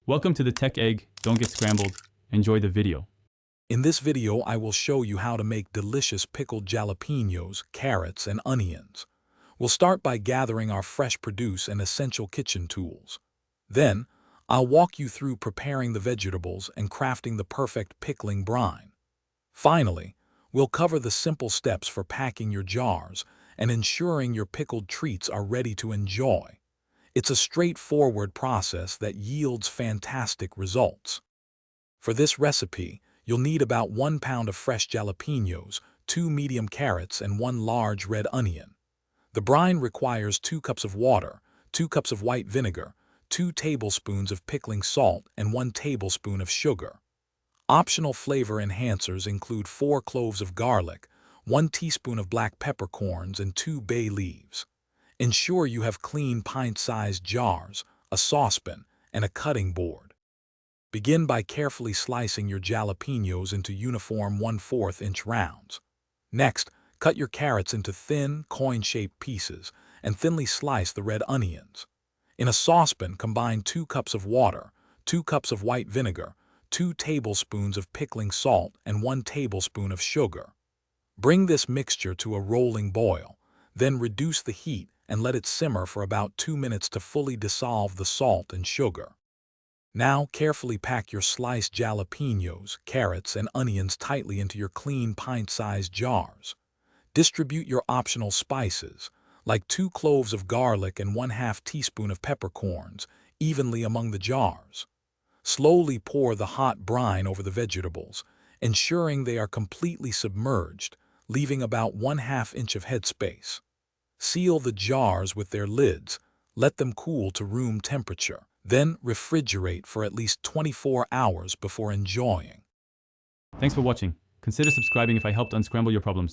Welcome to the Tech Egg. Don't get scrambled. Enjoy the video. In this video, I will show you how to make delicious pickled jalapenos, carrots, and onions. We'll start by gathering our fresh produce and essential kitchen tools. Then, I'll walk you through preparing the vegetables and crafting the perfect pickling brine. Finally, we'll cover the simple steps for packing your jars and ensuring your pickled treats are ready to enjoy. It's a straightforward process that yields fantastic results. For this recipe, you'll need about 1 pound of fresh jalapenos, 2 medium carrots, and 1 large red onion. The brine requires 2 cups of water, 2 cups of white vinegar, 2 tablespoons of pickling salt, and 1 tablespoon of sugar. Optional flavor enhancers include 4 cloves of garlic, 1 teaspoon of black peppercorns, and 2 bay leaves. Ensure you have clean pint-sized jars, a saucepan, and a cutting board. Begin by carefully slicing your jalapenos into uniform 1/4 inch rounds. Next, cut your carrots into thin, coin-shaped pieces and thinly slice the red onions. In a saucepan, combine 2 cups of water, 2 cups of white vinegar, 2 tablespoons of pickling salt, and 1 tablespoon of sugar. Bring this mixture to a rolling boil, then reduce the heat and let it simmer for about 2 minutes to fully dissolve the salt and sugar. Now, carefully pack your sliced jalapenos, carrots, and onions tightly into your clean pint-sized jars. Distribute your optional spices, like 2 cloves of garlic and 1/2 teaspoon of peppercorns, evenly among the jars. Slowly pour the hot brine over the vegetables, ensuring they are completely submerged, leaving about 1/2 inch of headspace. Seal the jars with their lids, let them cool to room temperature, then refrigerate for at least 24 hours before enjoying. Thanks for watching. Consider subscribing if I helped unscramble your problems.